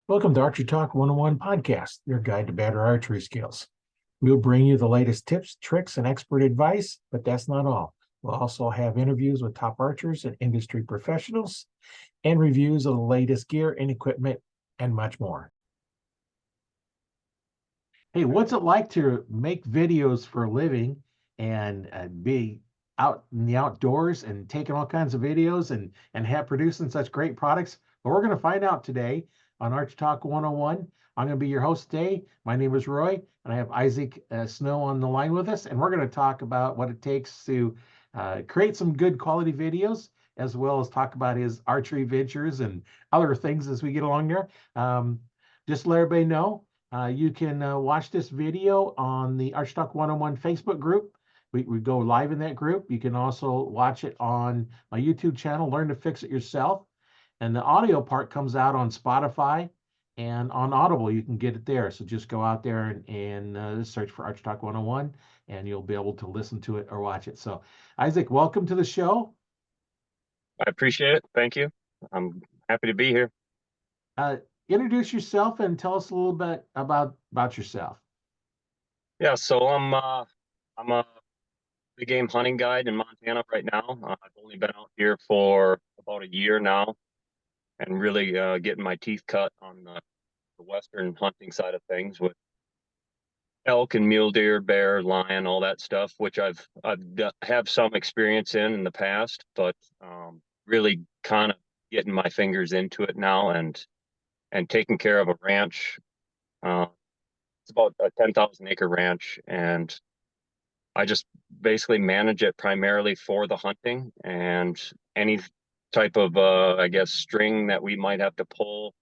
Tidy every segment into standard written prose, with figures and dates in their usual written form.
Welcome to Archery Talk 101 podcast, your guide to better archery skills. We'll bring you the latest tips, tricks, and expert advice, but that's not all. We'll also have interviews with top archers and industry professionals and reviews of the latest gear and equipment and much more. Hey, what's it like to make videos for a living and be out in the outdoors and taking all kinds of videos and have producing such great products? Well, we're going to find out today on Arch Talk 101. I'm going to be your host today. My name is Roy, and I have Isaac Snow on the line with us, and we're going to talk about what it takes to create some good quality videos, as well as talk about his archery ventures and other things as we get along there. Just to let everybody know, you can watch this video on the Arch Talk 101 Facebook group. We go live in that group. You can also watch it on my YouTube channel, Learn to Fix It Yourself. And the audio part comes out on Spotify and on Audible. You can get it there. So just go out there and search for Arch Talk 101, and you'll be able to listen to it or watch it. So, Isaac, welcome to the show. I appreciate it. Thank you. I'm happy to be here. Uh, Introduce yourself and tell us a little bit about yourself. Yeah, so I'm a big game hunting guide in Montana right now. I've only been out here for about a year now and really getting my teeth cut on the western hunting side of things with elk and mule deer, bear, lion, all that stuff, which have some experience in the past, but really kind of getting my fingers into it now and taking care of a ranch. Uh, It's about a 10,000 acre ranch, and I just basically manage it primarily for the hunting and any type of, I guess, string that we might have to pull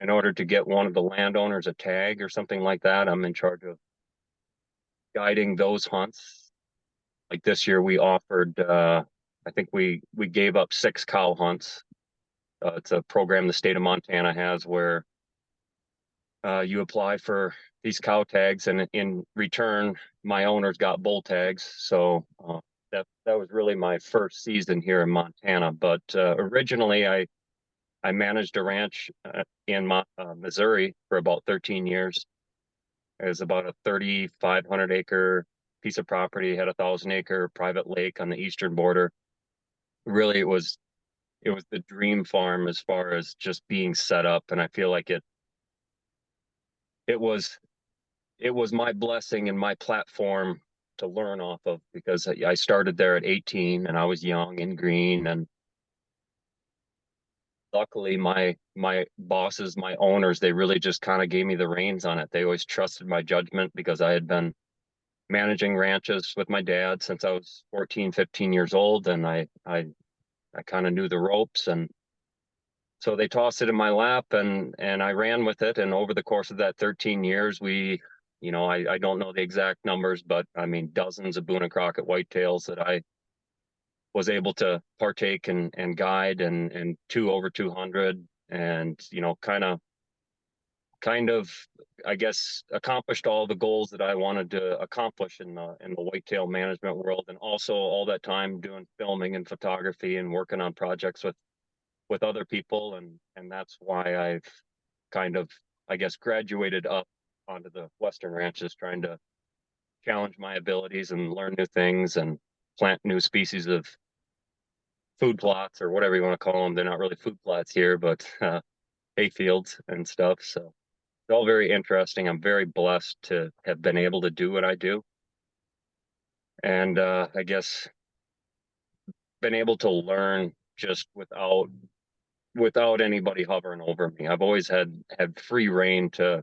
in order to get one of the landowners a tag or something like that. I'm in charge of guiding those hunts. Like this year, we offered, I think we gave up 6 cow hunts. It's a program the state of Montana has where you apply for these cow tags, and in return, my owners got bull tags. So that was really my first season here in Montana. But originally, I managed a ranch in Missouri for about 13 years. It was about a 3,500 acre piece of property, had a 1,000 acre private lake on the eastern border. Really, it was the dream farm as far as just being set up, and I feel like it was it was my blessing and my platform to learn off of, because I started there at 18 and I was young and green, and luckily my bosses, my owners, they really just kind of gave me the reins on it. They always trusted my judgment because I had been managing ranches with my dad since I was 14, 15 years old, and I kind of knew the ropes, and so they tossed it in my lap, and I ran with it. And over the course of that 13 years, I don't know the exact numbers, but I mean, dozens of Boone and Crockett whitetails that I was able to partake and guide, and two over 200, and, kind of, I guess, accomplished all the goals that I wanted to accomplish in the whitetail management world. And also all that time doing filming and photography and working on projects with other people, and that's why I've kind of, I guess, graduated up onto the western ranches, trying to challenge my abilities and learn new things and plant new species of food plots, or whatever you want to call them. They're not really food plots here, but hay fields and stuff. So it's all very interesting. I'm very blessed to have been able to do what I do, and I guess been able to learn just without anybody hovering over me. I've always had free reign to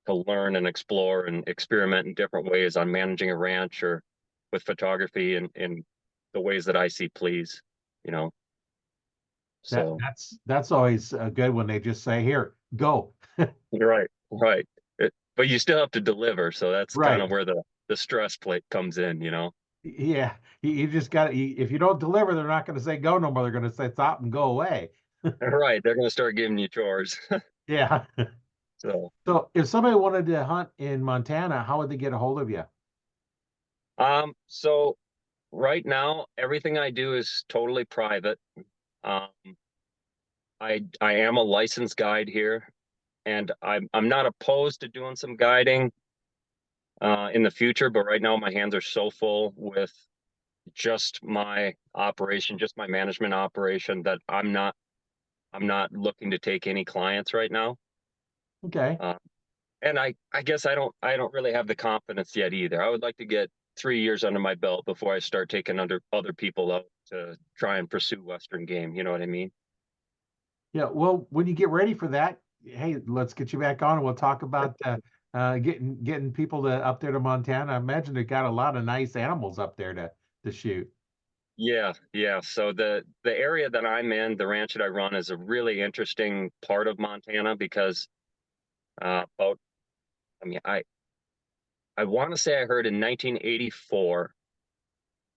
learn and explore and experiment in different ways on managing a ranch or with photography in the ways that I see please, you know. That So that's always good when they just say, "Here, go." you're right, right. But you still have to deliver, so that's kind Right. of where the stress plate comes in, you know. Yeah. You just got to, if you don't deliver, they're not going to say go no more. They're going to say stop and go away. Right, they're going to start giving you chores. Yeah. So, So if somebody wanted to hunt in Montana, how would they get a hold of you? so right now everything I do is totally private. Um, I am a licensed guide here. and I'm not opposed to doing some guiding in the future, but right now my hands are so full with just my operation, just my management operation, that I'm not looking to take any clients right now. Okay. Uh, and I guess I don't really have the confidence yet either. I would like to get 3 years under my belt before I start taking under other people out to try and pursue Western game. You know what I mean? Yeah. Well, when you get ready for that, hey, let's get you back on and we'll talk about getting people to up there to Montana. I imagine they got a lot of nice animals up there to shoot. Yeah, yeah. So the area that I'm in, the ranch that I run, is a really interesting part of Montana because about I mean I want to say I heard in 1984,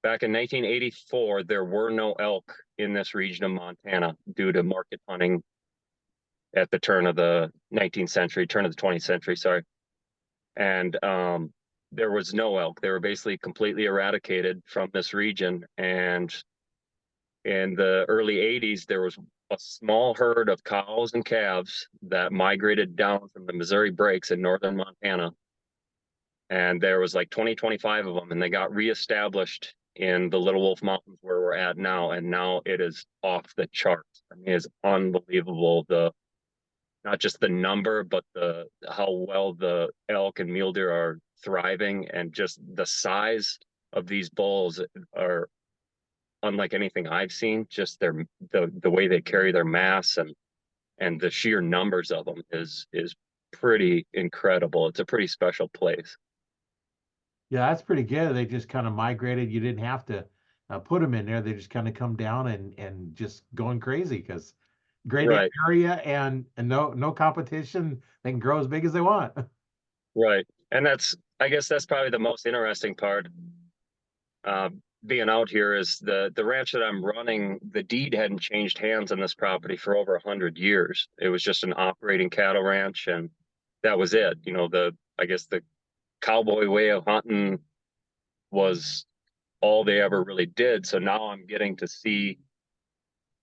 back in 1984, there were no elk in this region of Montana due to market hunting at the turn of the 19th century, turn of the 20th century, sorry. And there was no elk. They were basically completely eradicated from this region. And in the early 80s, there was a small herd of cows and calves that migrated down from the Missouri Breaks in northern Montana. And there was like 20, 25 of them, and they got reestablished in the Little Wolf Mountains where we're at now. And now it is off the charts. I mean, it's unbelievable. Not just the number, but the how well the elk and mule deer are thriving, and just the size of these bulls are unlike anything I've seen. Just the way they carry their mass, and the sheer numbers of them is pretty incredible. It's a pretty special place. Yeah, that's pretty good. They just kind of migrated. You didn't have to put them in there. They just kind of come down and just going crazy because great Right, area and no competition. They can grow as big as they want. right. And I guess that's probably the most interesting part. Uh, Being out here is the ranch that I'm running. The deed hadn't changed hands on this property for over 100 years. It was just an operating cattle ranch, and that was it. You know, I guess the cowboy way of hunting was all they ever really did. So now I'm getting to see,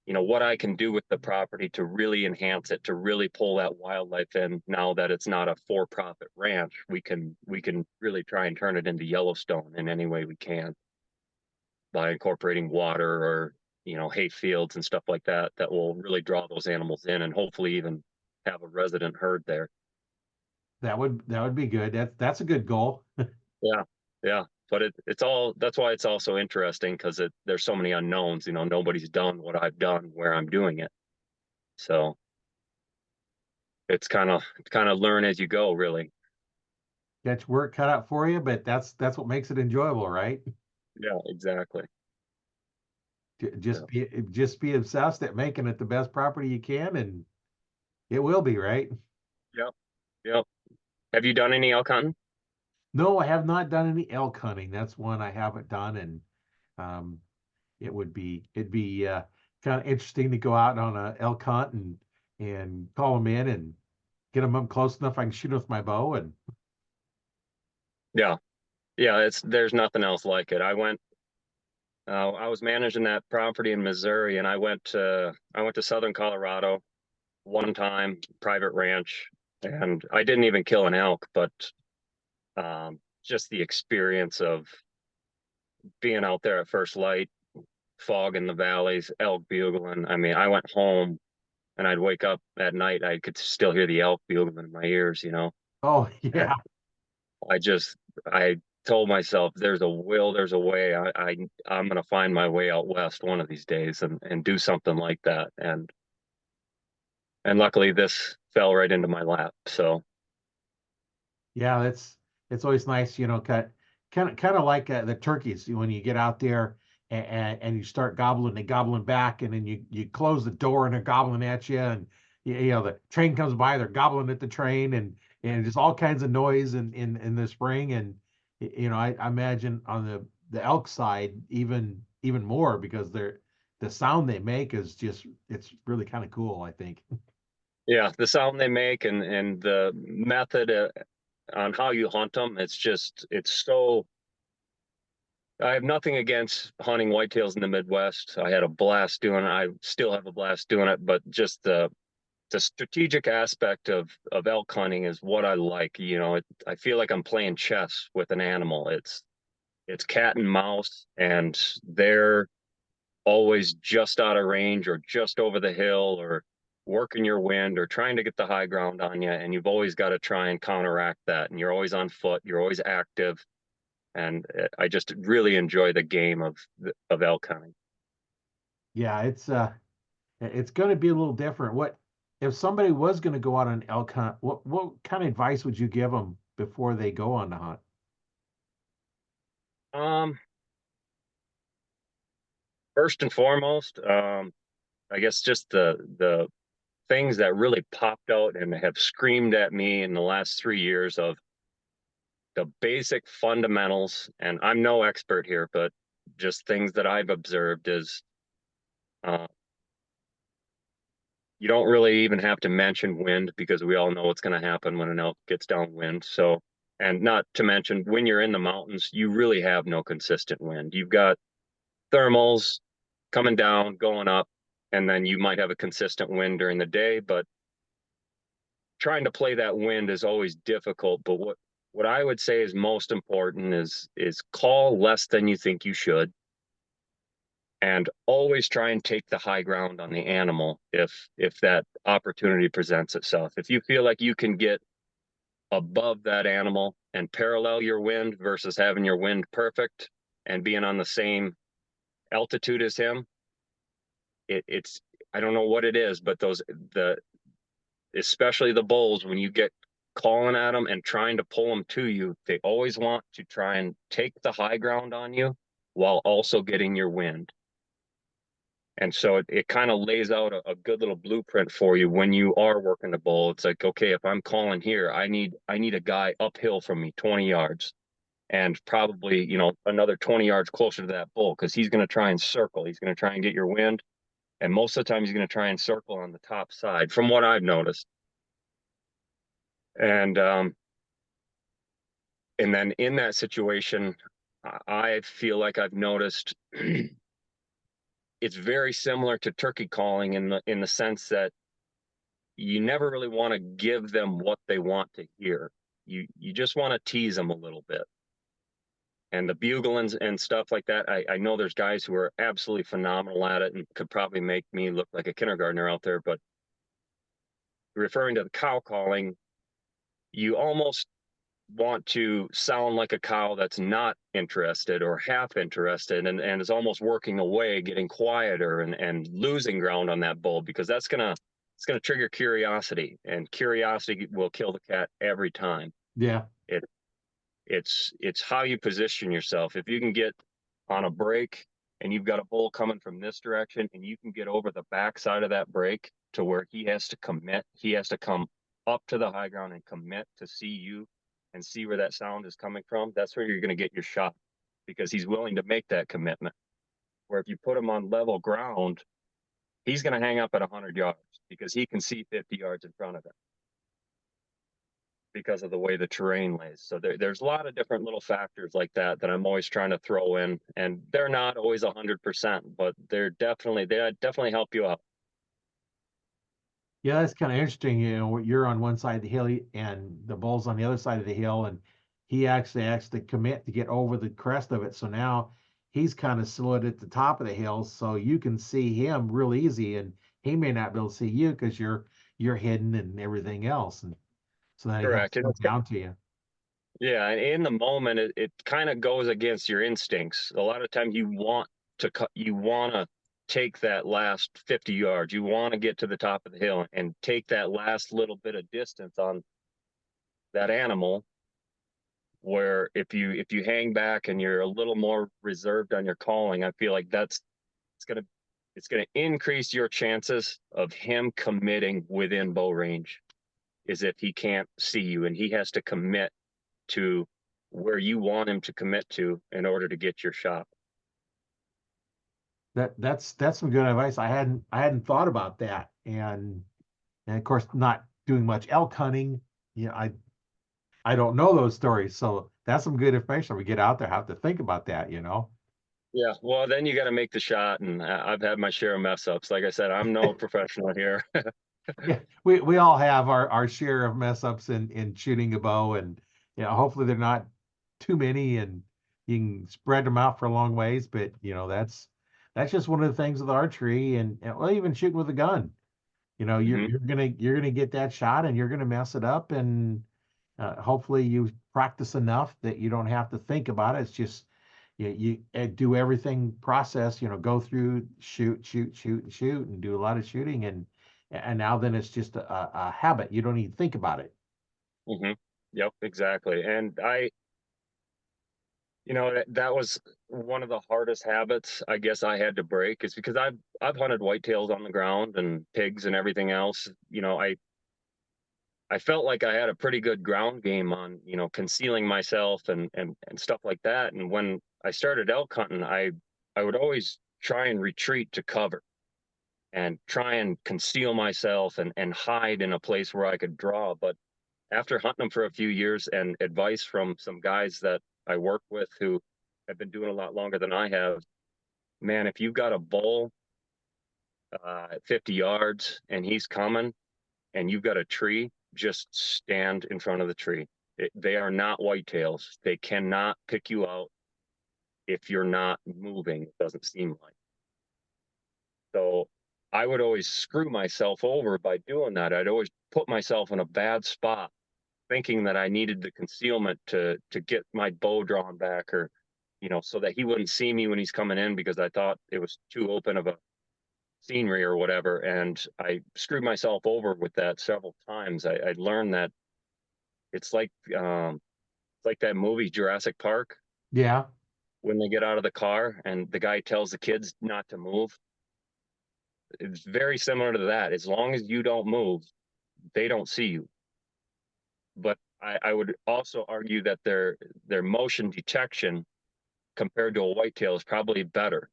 what I can do with the property to really enhance it, to really pull that wildlife in. Now that it's not a for-profit ranch, we can really try and turn it into Yellowstone in any way we can by incorporating water or hay fields and stuff like that that will really draw those animals in, and hopefully even have a resident herd there. That would be good. That's a good goal. Yeah, yeah. But it's all that's why it's also interesting, because there's so many unknowns. Nobody's done what I've done where I'm doing it. So it's kind of learn as you go, really. Got your work cut out for you, but that's what makes it enjoyable, right? Yeah, exactly. Yeah. Just be obsessed at making it the best property you can, and it will be, right? Yep. Yep. Have you done any elk hunting? No, I have not done any elk hunting. That's one I haven't done, and um, it'd be kind of interesting to go out on a elk hunt and call them in and get them up close enough I can shoot with my bow. And Yeah. Yeah, there's nothing else like it. I was managing that property in Missouri, and I went to southern Colorado one time, private ranch, and I didn't even kill an elk, but just the experience of being out there at first light, fog in the valleys, elk bugling. I mean, I went home and I'd wake up at night, I could still hear the elk bugling in my ears. oh And yeah, I told myself, there's a will, there's a way. I'm gonna find my way out west one of these days and do something like that. And luckily this fell right into my lap. So yeah, it's always nice, kind of like the turkeys when you get out there and you start gobbling, they gobbling back, and then you close the door and they're gobbling at you, and the train comes by, they're gobbling at the train, and just all kinds of noise in the spring, and I imagine on the elk side even more because the sound they make is just it's really kind of cool, I think. yeah, the sound they make, and the method on how you hunt them, it's so. I have nothing against hunting whitetails in the Midwest. I had a blast doing it. I still have a blast doing it, but just to the strategic aspect of elk hunting is what I like. You know, I feel like I'm playing chess with an animal. It's cat and mouse, and they're always just out of range or just over the hill or working your wind or trying to get the high ground on you, and you've always got to try and counteract that. And you're always on foot, you're always active, and I just really enjoy the game of elk hunting. Yeah, it's going to be a little different. What if somebody was going to go out on an elk hunt? What kind of advice would you give them before they go on the hunt? Um, First and foremost, I guess just the things that really popped out and have screamed at me in the last 3 years of the basic fundamentals. And I'm no expert here, but just things that I've observed is uh, you don't really even have to mention wind because we all know what's going to happen when an elk gets downwind. So, and not to mention when you're in the mountains, you really have no consistent wind. You've got thermals coming down, going up, and then you might have a consistent wind during the day, but trying to play that wind is always difficult. But what I would say is most important is call less than you think you should, and always try and take the high ground on the animal if that opportunity presents itself. If you feel like you can get above that animal and parallel your wind versus having your wind perfect and being on the same altitude as him, it's I don't know what it is, but the especially the bulls, when you get calling at them and trying to pull them to you, they always want to try and take the high ground on you while also getting your wind. And so it kind of lays out a good little blueprint for you when you are working the bull. It's like, okay, if I'm calling here, I need a guy uphill from me 20 yards and probably, another 20 yards closer to that bull because he's going to try and circle. He's going to try and get your wind. And most of the time he's going to try and circle on the top side from what I've noticed. And then in that situation, I feel like I've noticed it's very similar to turkey calling in the sense that you never really want to give them what they want to hear. You just want to tease them a little bit. And the bugling and stuff like that, I know there's guys who are absolutely phenomenal at it and could probably make me look like a kindergartner out there. But referring to the cow calling, you almost want to sound like a cow that's not interested or half interested and is almost working away, getting quieter and losing ground on that bull because it's gonna trigger curiosity, and curiosity will kill the cat every time. Yeah. It it's how you position yourself. If you can get on a break and you've got a bull coming from this direction and you can get over the backside of that break to where he has to commit, he has to come up to the high ground and commit to see you and see where that sound is coming from, that's where you're going to get your shot because he's willing to make that commitment. Where if you put him on level ground, he's going to hang up at 100 yards because he can see 50 yards in front of him because of the way the terrain lays. So there's a lot of different little factors like that I'm always trying to throw in, and they're not always 100%, but they definitely help you out. Yeah, that's kind of interesting. You're on one side of the hill and the bull's on the other side of the hill, and he actually has to commit to get over the crest of it. So now he's kind of slid at the top of the hill, so you can see him real easy, and he may not be able to see you because you're hidden and everything else. And so then he comes Correct. And it's, down to you. yeah, and in the moment, it kind of goes against your instincts. A lot of times you want to take that last 50 yards. You want to get to the top of the hill and take that last little bit of distance on that animal. Where if you hang back and you're a little more reserved on your calling, I feel like it's gonna it's gonna increase your chances of him committing within bow range. Is if he can't see you and he has to commit to where you want him to commit to in order to get your shot. That's some good advice. I hadn't thought about that, and of course, not doing much elk hunting. I don't know those stories, so that's some good information. We get out there, have to think about that. Yeah, well, then you got to make the shot, and I've had my share of mess ups. Like I said, I'm no professional here. Yeah, we all have our share of mess ups in shooting a bow, and hopefully they're not too many, and you can spread them out for a long ways. But that's just one of the things with archery, and well, even shooting with a gun. You're Hmm. you're gonna get that shot, and you're gonna mess it up, and hopefully you practice enough that you don't have to think about it. It's just you do everything process, go through, shoot, shoot, shoot, and shoot, and do a lot of shooting, and now then it's just a habit. You don't even think about it. Hmm. Yep, exactly. And that was one of the hardest habits I guess I had to break, is because I've hunted whitetails on the ground and pigs and everything else. I felt like I had a pretty good ground game on, concealing myself and stuff like that. And when I started elk hunting, I would always try and retreat to cover and try and conceal myself and hide in a place where I could draw. But after hunting them for a few years and advice from some guys that I work with who have been doing a lot longer than I have, man, if you've got a bull at 50 yards and he's coming and you've got a tree, just stand in front of the tree. They are not whitetails. They cannot pick you out if you're not moving, it doesn't seem like. So I would always screw myself over by doing that. I'd always put myself in a bad spot thinking that I needed the concealment to get my bow drawn back, or so that he wouldn't see me when he's coming in, because I thought it was too open of a scenery or whatever. And I screwed myself over with that several times. I learned that it's like that movie Jurassic Park, Yeah, when they get out of the car and the guy tells the kids not to move. It's very similar to that. As long as you don't move, they don't see you. But I would also argue that their motion detection compared to a whitetail is probably better.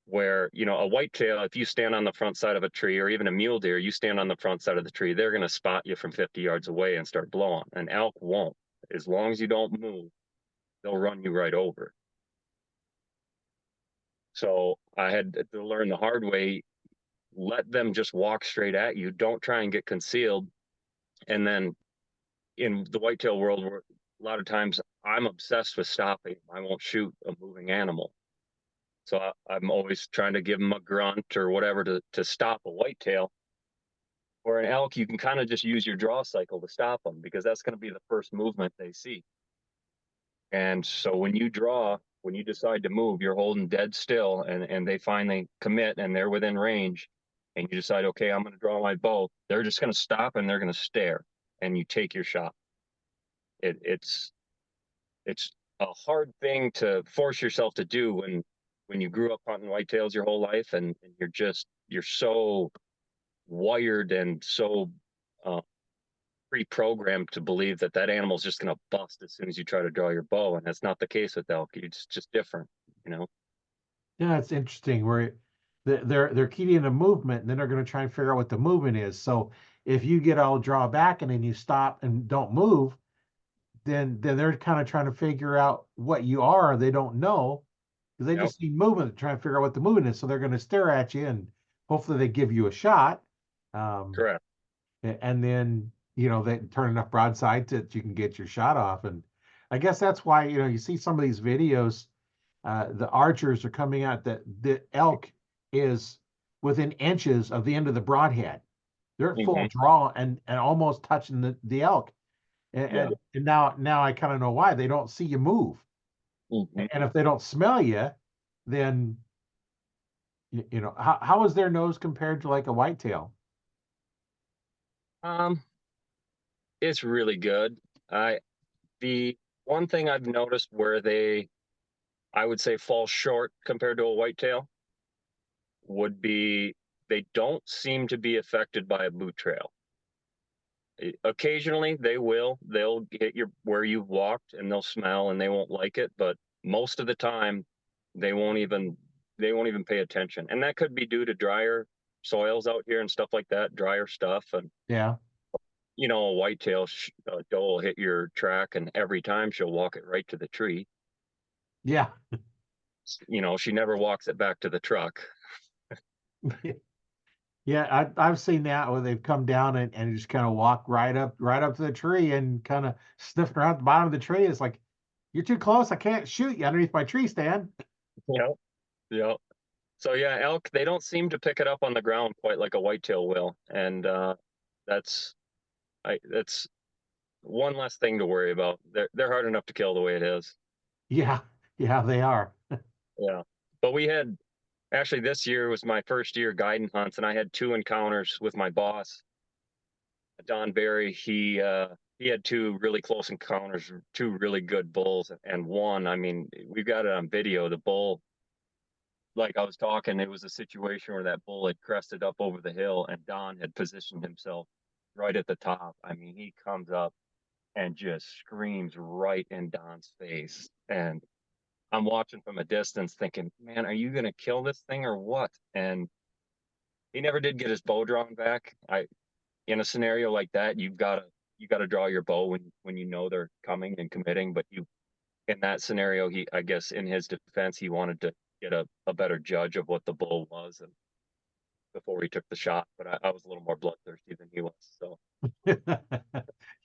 Where, a whitetail, if you stand on the front side of a tree, or even a mule deer, you stand on the front side of the tree, they're going to spot you from 50 yards away and start blowing. An elk won't. As long as you don't move, they'll run you right over. So I had to learn the hard way. Let them just walk straight at you. Don't try and get concealed. And then in the whitetail world, where a lot of times I'm obsessed with stopping. I won't shoot a moving animal. So I'm always trying to give them a grunt or whatever to stop a whitetail. Or an elk, you can kind of just use your draw cycle to stop them, because that's going to be the first movement they see. And so when you draw, when you decide to move, you're holding dead still, and they finally commit and they're within range, and you decide, okay, I'm going to draw my bow. They're just going to stop and they're going to stare, and you take your shot. It's a hard thing to force yourself to do when you grew up hunting whitetails your whole life, and you're so wired and so uh, pre-programmed to believe that that animal's just going to bust as soon as you try to draw your bow, and that's not the case with elk. It's just different, you know. yeah, it's interesting where they're keyed into movement, and then they're going to try and figure out what the movement is. So if you get all draw back and then you stop and don't move, then they're kind of trying to figure out what you are. They don't know because they Yep. just see movement to try and figure out what the movement is. So they're going to stare at you, and hopefully they give you a shot. Um, Correct. and then they turn enough broadside that you can get your shot off. And I guess that's why you see some of these videos. The archers are coming out that the elk is within inches of the end of the broadhead. They're at full Hmm. draw and almost touching the elk. And, Yeah. and now I kind of know why they don't see you move. Hmm. And if they don't smell you, then how is their nose compared to like a whitetail? um it's really good. The one thing I've noticed where they, I would say, fall short compared to a whitetail would be they don't seem to be affected by a boot trail. Occasionally they'll hit your where you've walked, and they'll smell and they won't like it, but most of the time they won't even they won't even pay attention. And that could be due to drier soils out here and stuff like that, drier stuff. And Yeah, a whitetail doe will hit your track, and every time she'll walk it right to the tree. yeah. She never walks it back to the truck. Yeah, I've seen that where they've come down and just kind of walk right up to the tree and kind of sniffing around the bottom of the tree. It's like, you're too close. I can't shoot you underneath my tree stand. Yeah. Yeah. So yeah, elk, they don't seem to pick it up on the ground quite like a whitetail will. And that's that's one less thing to worry about. They're hard enough to kill the way it is. Yeah, yeah, they are. Yeah. But we had actually this year was my first year guiding hunts, and I had two encounters with my boss, Don Barry. He had two really close encounters, two really good bulls, and one, I mean, we've got it on video. The bull, like I was talking, it was a situation where that bull had crested up over the hill, and Don had positioned himself right at the top. I mean, he comes up and just screams right in Don's face, and I'm watching from a distance, thinking, "Man, are you gonna kill this thing or what?" And he never did get his bow drawn back. I In a scenario like that, you gotta draw your bow when you know they're coming and committing. But you in that scenario, he I guess in his defense, he wanted to get a better judge of what the bull was and before he took the shot. But I was a little more bloodthirsty than he was. So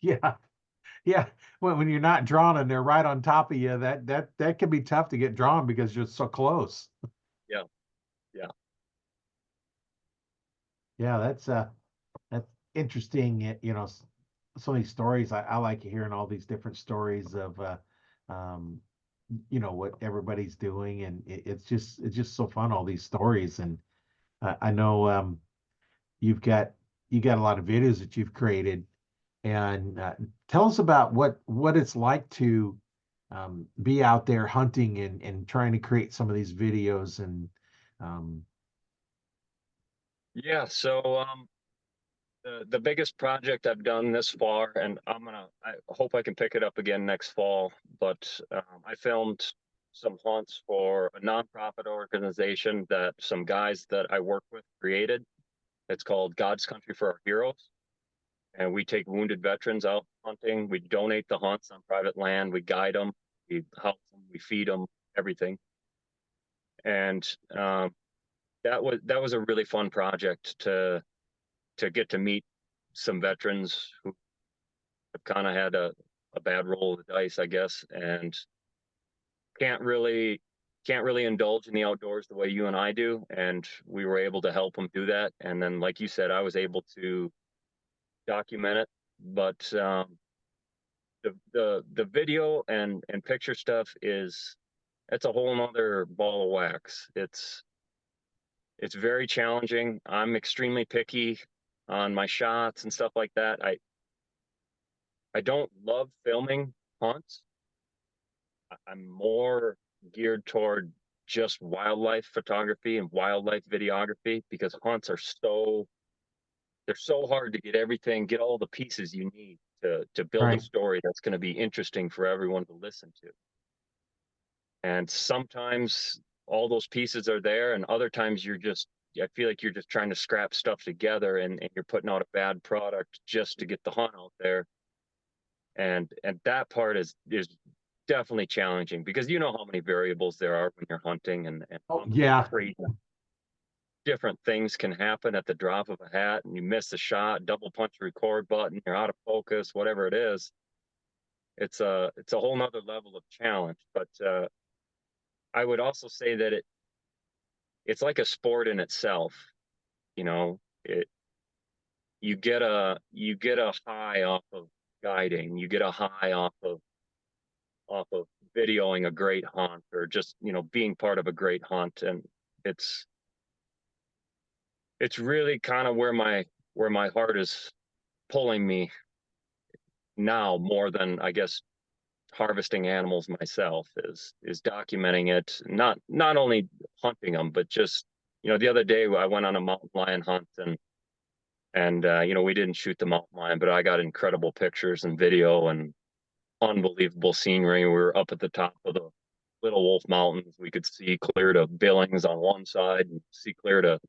Yeah, yeah. When you're not drawn and they're right on top of you, that can be tough to get drawn because you're so close. yeah, yeah, Yeah, that's interesting. So many stories. I like hearing all these different stories of um, what everybody's doing, and it's just so fun. All these stories, and I know you've got you got a lot of videos that you've created, and tell us about what it's like to be out there hunting and trying to create some of these videos and um, yeah. So the biggest project I've done this far, and I hope I can pick it up again next fall. But I filmed some hunts for a nonprofit organization that some guys that I work with created. It's called God's Country for Our Heroes. And we take wounded veterans out hunting. We donate the hunts on private land. We guide them, we help them, we feed them, everything. And that was a really fun project to get to meet some veterans who have kind of had a bad roll of the dice, I guess, and can't really can't really indulge in the outdoors the way you and I do. And we were able to help them do that. And then, like you said, I was able to document it. But the video and picture stuff is it's a whole nother ball of wax. It's very challenging. I'm extremely picky on my shots and stuff like that. I don't love filming hunts. I'm more geared toward just wildlife photography and wildlife videography because hunts are they're so hard to get everything, get all the pieces you need to build a right. story that's going to be interesting for everyone to listen to. And sometimes all those pieces are there, and other times I feel like you're just trying to scrap stuff together and you're putting out a bad product just to get the hunt out there. And that part is definitely challenging because you know how many variables there are when you're hunting and Oh how many yeah, crazy different things can happen at the drop of a hat and you miss a shot, double punch the record button, you're out of focus, whatever it is. It's a whole nother level of challenge. But I would also say that it's like a sport in itself. You know, it you get a high off of guiding, you get a high off of videoing a great hunt or just, being part of a great hunt. And it's it's really kind of where my heart is pulling me now more than I guess harvesting animals myself is documenting it, not only hunting them, but just, the other day I went on a mountain lion hunt and we didn't shoot the mountain lion, but I got incredible pictures and video and unbelievable scenery. We were up at the top of the Little Wolf Mountains. We could see clear to Billings on one side and see clear to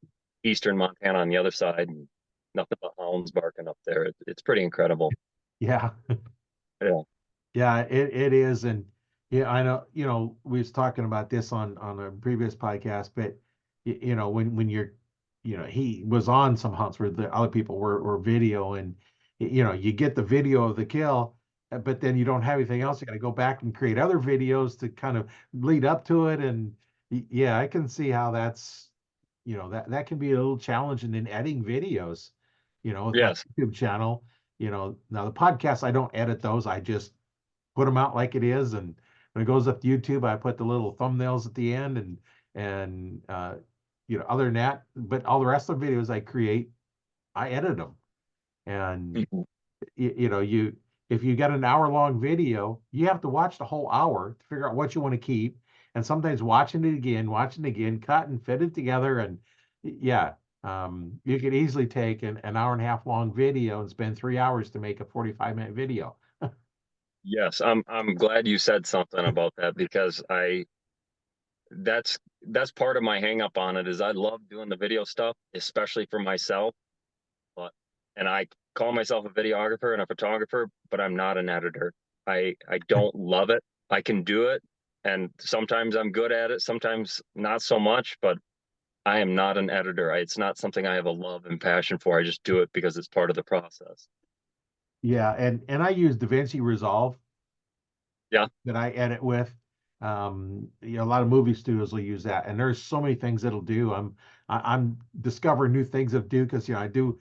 eastern Montana on the other side, and nothing but hounds barking up there. It's pretty incredible. yeah. Yeah. Yeah, it is, and yeah, I know. We was talking about this on a previous podcast, but when you're he was on some hunts where the other people were video, and you get the video of the kill, but then you don't have anything else. You got to go back and create other videos to kind of lead up to it. And yeah, I can see how that can be a little challenging in editing videos, with my Yes. YouTube channel. Now the podcasts, I don't edit those. I just put them out like it is. And when it goes up to YouTube, I put the little thumbnails at the end, and other than that, but all the rest of the videos I create, I edit them. And Mhm. you if you got an hour long video, you have to watch the whole hour to figure out what you want to keep. And sometimes watching it again, cut and fit it together. And yeah, you could easily take an hour and a half long video and spend 3 hours to make a 45-minute video. Yes, I'm glad you said something about that because that's part of my hang up on it is I love doing the video stuff, especially for myself. But and I call myself a videographer and a photographer, but I'm not an editor. I don't love it. I can do it, and sometimes I'm good at it, sometimes not so much, but I am not an editor. It's not something I have a love and passion for. I just do it because it's part of the process. Yeah, and I use DaVinci Resolve Yeah. that I edit with. A lot of movie studios will use that, and there's so many things it'll do. I'm discovering new things it'll do because I do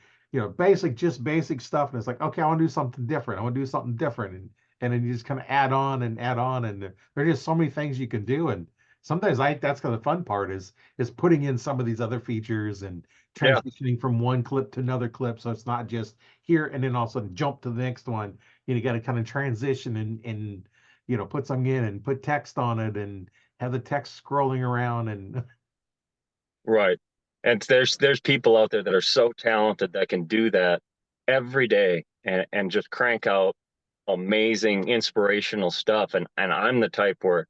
just basic stuff, and it's like, okay, I want to do something different. I want to do something different, and then you just kind of add on, and there are just so many things you can do. And sometimes that's kind of the fun part is putting in some of these other features and Yeah. transitioning from one clip to another clip, so it's not just here and then all of a sudden jump to the next one. You got to kind of transition and put something in and put text on it and have the text scrolling around and Right. And there's people out there that are so talented that can do that every day and just crank out amazing inspirational stuff. And I'm the type where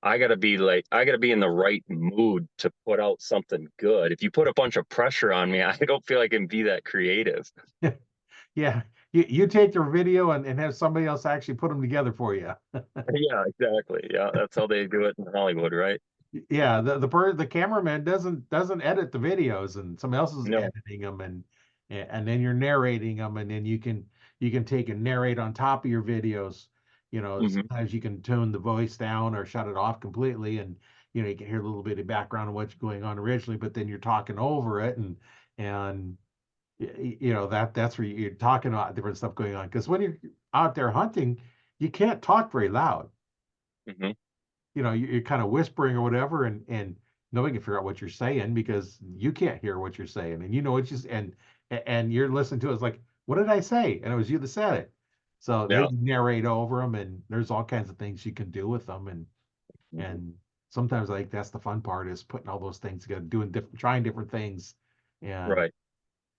I gotta be in the right mood to put out something good. If you put a bunch of pressure on me, I don't feel I can be that creative. yeah, you take your video and have somebody else actually put them together for you. Yeah, exactly. Yeah, that's how they do it in Hollywood, right? Yeah, the cameraman doesn't edit the videos, and somebody else is No. editing them, and then you're narrating them, and then you can take and narrate on top of your videos. Hmm. Sometimes you can tune the voice down or shut it off completely, and you can hear a little bit of background of what's going on originally, but then you're talking over it, and that's where you're talking about different stuff going on. Because when you're out there hunting, you can't talk very loud. Hmm. You're kind of whispering or whatever, and nobody can figure out what you're saying because you can't hear what you're saying, and what you and you're listening to it. It's like, what did I say? And it was you that said it. So they Yeah. narrate over them, and there's all kinds of things you can do with them, Hmm. and sometimes I think that's the fun part is putting all those things together, doing different, trying different things, and Right.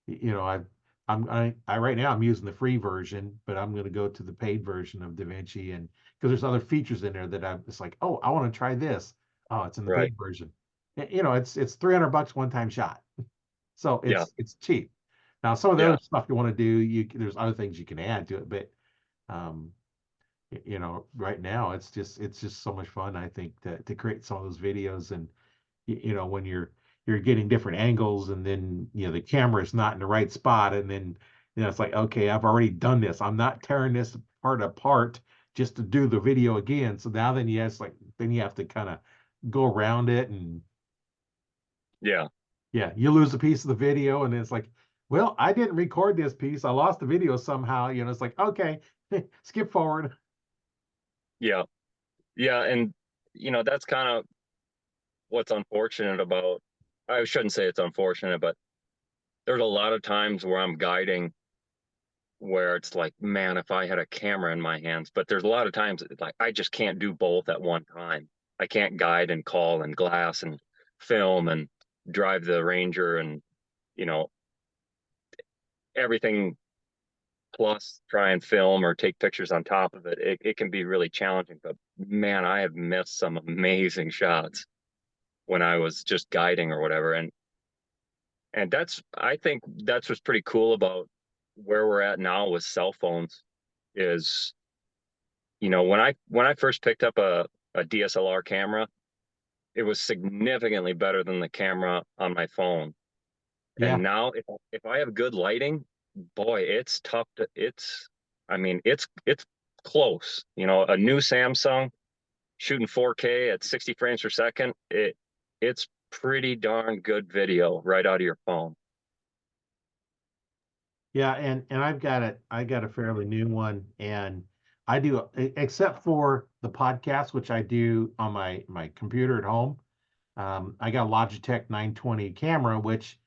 you know, I, I right now I'm using the free version, but I'm going to go to the paid version of DaVinci, and because there's other features in there that I'm just like, oh, I want to try this. Oh, it's in the Right. paid version. It's $300 one time shot, so Yeah. it's cheap. Now, some of the Yeah. other stuff you want to do, there's other things you can add to it, but um, right now it's just so much fun. I think to create some of those videos and when you're getting different angles and then the camera is not in the right spot and then it's like, okay, I've already done this, I'm not tearing this part apart just to do the video again. So now then you have to kind of go around it, and Yeah. yeah, you lose a piece of the video and it's like, well, I didn't record this piece, I lost the video somehow. It's like, okay, skip forward. Yeah. Yeah. And that's kind of what's unfortunate about, I shouldn't say it's unfortunate, but there's a lot of times where I'm guiding where it's like, man, if I had a camera in my hands, but there's a lot of times like I just can't do both at one time. I can't guide and call and glass and film and drive the Ranger and, you know, everything plus try and film or take pictures on top of it. It can be really challenging, but man, I have missed some amazing shots when I was just guiding or whatever. And I think that's what's pretty cool about where we're at now with cell phones is, when I first picked up a DSLR camera, it was significantly better than the camera on my phone. Yeah. And now if I have good lighting, boy, it's tough to I mean, it's close. You know, a new Samsung shooting 4K at 60 frames per second, it's pretty darn good video right out of your phone. Yeah, and I got a fairly new one, and I do except for the podcast, which I do on my computer at home. I got a Logitech 920 camera, which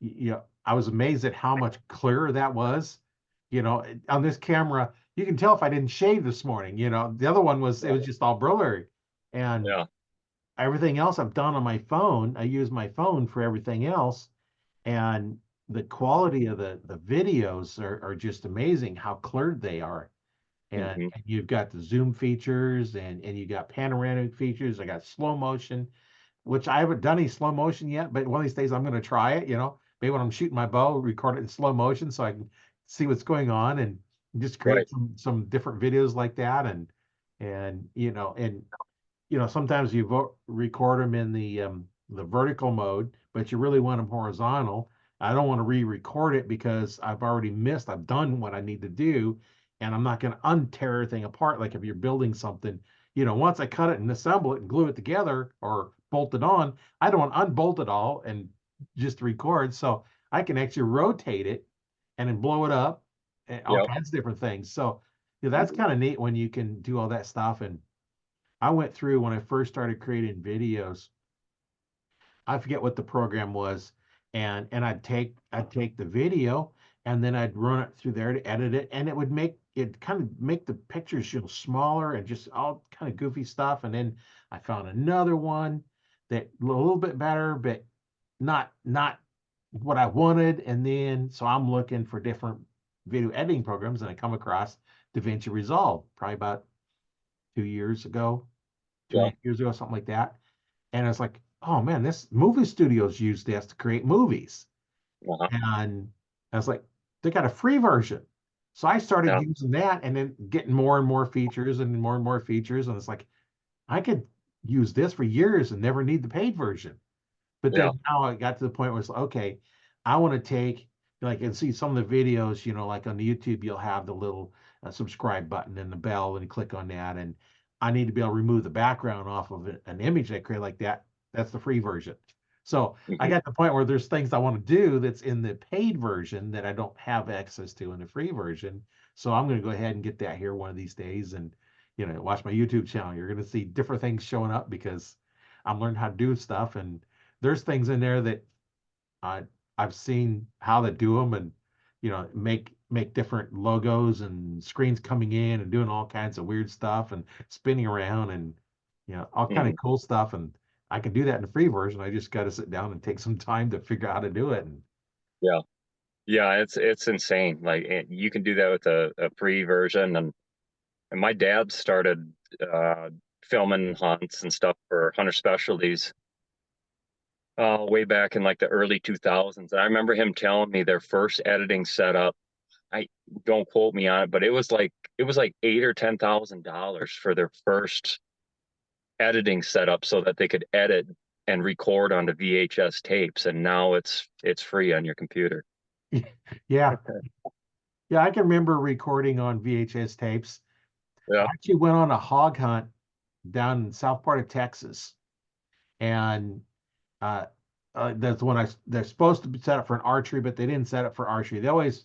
you know I was amazed at how much clearer that was. You know, on this camera, you can tell if I didn't shave this morning. You know, the other one was it was just all blurry, and Yeah. everything else I've done on my phone. I use my phone for everything else, and the quality of the videos are just amazing how clear they are. Hmm. And you've got the zoom features and you got panoramic features. I got slow motion, which I haven't done any slow motion yet, but one of these days I'm going to try it. You know, maybe when I'm shooting my bow, record it in slow motion so I can see what's going on and just Right. create some different videos like that. And sometimes you record them in the vertical mode, but you really want them horizontal. I don't want to re-record it because I've already missed. I've done what I need to do, and I'm not going to untear everything apart. Like if you're building something, once I cut it and assemble it and glue it together or bolt it on, I don't want to unbolt it all and just record. So I can actually rotate it and then blow it up and all Yep. kinds of different things. So that's kind of neat when you can do all that stuff. And I went through when I first started creating videos. I forget what the program was, and I'd take the video and then I'd run it through there to edit it, and it would make the pictures smaller and just all kind of goofy stuff. And then I found another one that a little bit better, but not what I wanted. And then so I'm looking for different video editing programs, and I come across DaVinci Resolve probably about 2 years ago, two and a Yeah. half years ago, something like that. And I was like, oh man, this movie studios use this to create movies. Uh-huh. And I was like, they got a free version. So I started Yeah. using that and then getting more and more features and more and more features. And it's like, I could use this for years and never need the paid version. But Yeah. then now I got to the point where it's like, okay, I want to take like and see some of the videos, like on the YouTube, you'll have the little subscribe button and the bell, and you click on that. And I need to be able to remove the background off of an image I create like that. That's the free version. So I Hmm. got to the point where there's things I want to do that's in the paid version that I don't have access to in the free version. So I'm going to go ahead and get that here one of these days and watch my YouTube channel. You're going to see different things showing up because I'm learning how to do stuff, and there's things in there that I I've seen how they do them, and make different logos and screens coming in and doing all kinds of weird stuff and spinning around and all kind of Hmm. cool stuff. And I can do that in the free version. I just got to sit down and take some time to figure out how to do it. And Yeah. Yeah, it's insane. Like you can do that with a free version, and my dad started uh filming hunts and stuff for Hunter Specialties way back in like the early 2000s. And I remember him telling me their first editing setup. I don't quote me on it, but it was like eight or $10,000 for their first editing setup so that they could edit and record onto VHS tapes. And now it's free on your computer. yeah, yeah, I can remember recording on VHS tapes. I Yeah. actually went on a hog hunt down in south part of Texas, and Uh, that's when they're supposed to be set up for an archery, but they didn't set up for archery. They always,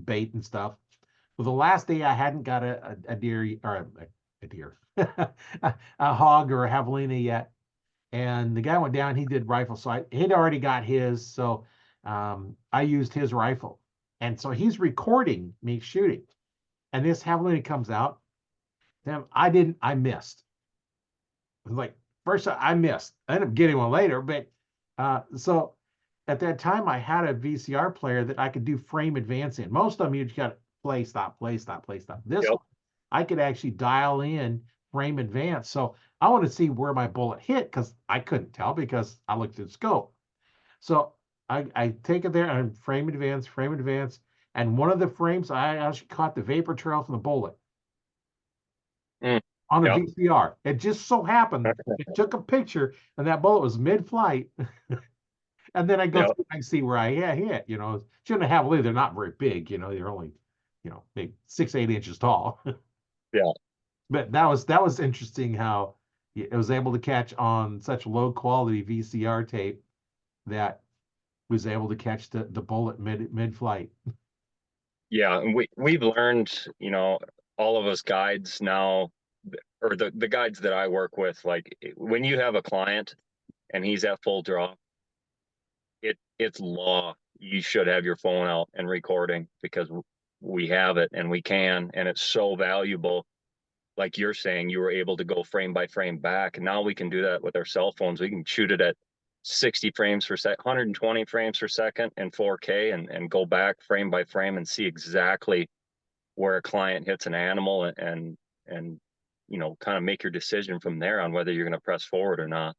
bait and stuff. Well, the last day I hadn't got a deer or a deer, a hog or a javelina yet. And the guy went down, he did rifle. So he'd already got his. So I used his rifle. And so he's recording me shooting. And this javelina comes out. Then I missed. Like first I missed. I ended up getting one later, but so at that time I had a VCR player that I could do frame advance in. Most of them you just got to play, stop, play, stop, play, stop. This Yep. one I could actually dial in frame advance. So I want to see where my bullet hit because I couldn't tell because I looked at the scope. So I take it there and frame advance, and one of the frames I actually caught the vapor trail from the bullet Mm. on a Yep. VCR. It just so happened it took a picture and that bullet was mid-flight And then I go Yeah. through and see where I hit, shouldn't have heavily. They're not very big, they're only, maybe 6, 8 inches tall. Yeah. But that was interesting how it was able to catch on such low quality VCR tape that was able to catch the bullet mid flight. Yeah. And we've learned, all of us guides now, or the guides that I work with, like when you have a client and he's at full draw, it's law. You should have your phone out and recording because we have it and we can, and it's so valuable. Like you're saying, you were able to go frame by frame back, and now we can do that with our cell phones. We can shoot it at 60 frames per second, 120 frames per second in 4K, and go back frame by frame and see exactly where a client hits an animal, and kind of make your decision from there on whether you're going to press forward or not.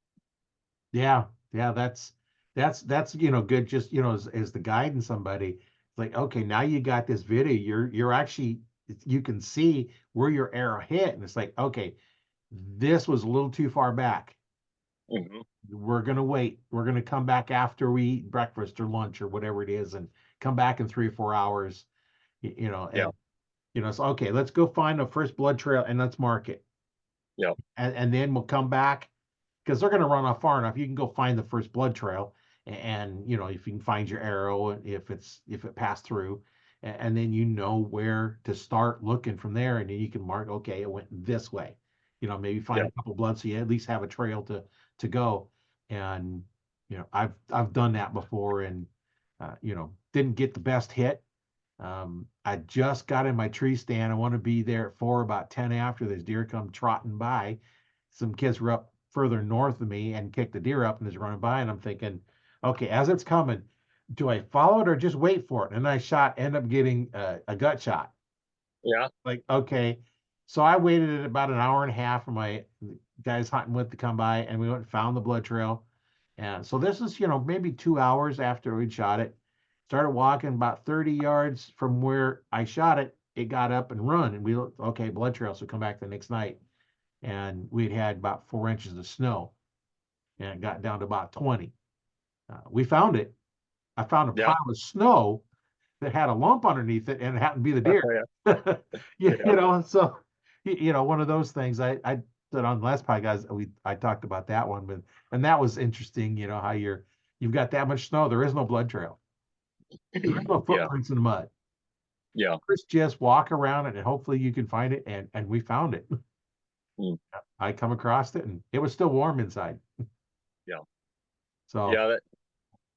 Yeah, yeah, that's good. Just as the guiding somebody, it's like, okay, now you got this video. You're actually, you can see where your arrow hit, and it's like, okay, this was a little too far back. Hmm. We're gonna wait. We're gonna come back after we eat breakfast or lunch or whatever it is, and come back in 3 or 4 hours. Yeah. And so okay, let's go find the first blood trail and let's mark it, Yeah. and then we'll come back because they're going to run off far enough. You can go find the first blood trail, and if you can find your arrow, if it passed through, and then where to start looking from there, and then you can mark, okay, it went this way. Maybe find Yeah. a couple blood so you at least have a trail to go. And I've done that before, and didn't get the best hit. I just got in my tree stand. I want to be there at 4, about 10 after this deer come trotting by. Some kids were up further north of me and kicked the deer up and is running by. And I'm thinking, okay, as it's coming, do I follow it or just wait for it? And I end up getting a gut shot. Yeah. Like, okay. So I waited about an hour and a half for my guys hunting with to come by, and we went and found the blood trail. And so this is, maybe 2 hours after we'd shot it. Started walking about 30 yards from where I shot it. It got up and run, and we looked, okay, blood trail. So come back the next night, and we'd had about 4 inches of snow, and it got down to about 20. We found it. I found a Yeah. pile of snow that had a lump underneath it, and it happened to be the deer. Yeah. you, Yeah. you know, so one of those things. I said on the last podcast I talked about that one, and that was interesting. How you've got that much snow, there is no blood trail, there is no Yeah. footprints in the mud. Yeah. Just walk around it, and hopefully you can find it. And we found it. Mm. I come across it, and it was still warm inside. Yeah. So Yeah.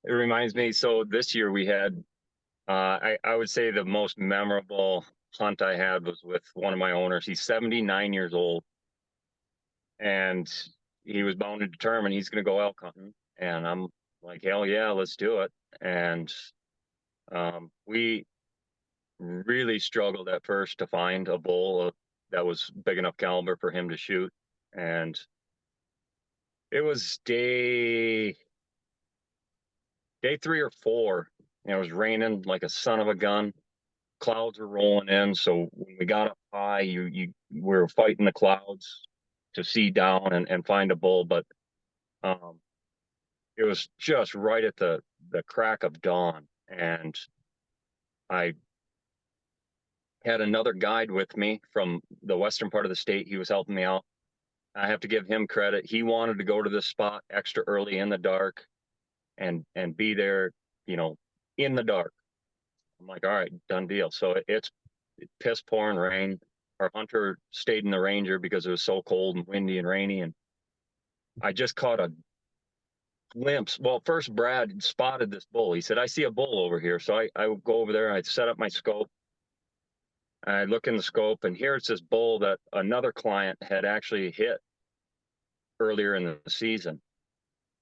It reminds me. So this year we had, I would say the most memorable hunt I had was with one of my owners. He's 79 years old, and he was bound and determined he's going to go elk hunting. And I'm like, hell yeah, let's do it. And we really struggled at first to find a bull that was big enough caliber for him to shoot. And it was day 3 or 4, and it was raining like a son of a gun. Clouds were rolling in, so when we got up high, we were fighting the clouds to see down and find a bull. But um, it was just right at the crack of dawn, and I had another guide with me from the western part of the state. He was helping me out. I have to give him credit. He wanted to go to this spot extra early in the dark and be there, you know, in the dark. I'm like, all right, done deal. So it's piss pouring rain. Our hunter stayed in the Ranger because it was so cold and windy and rainy. And I just caught a glimpse. Well, first Brad spotted this bull. He said, I see a bull over here. So I go over there and I set up my scope. And I look in the scope, and here's this bull that another client had actually hit earlier in the season.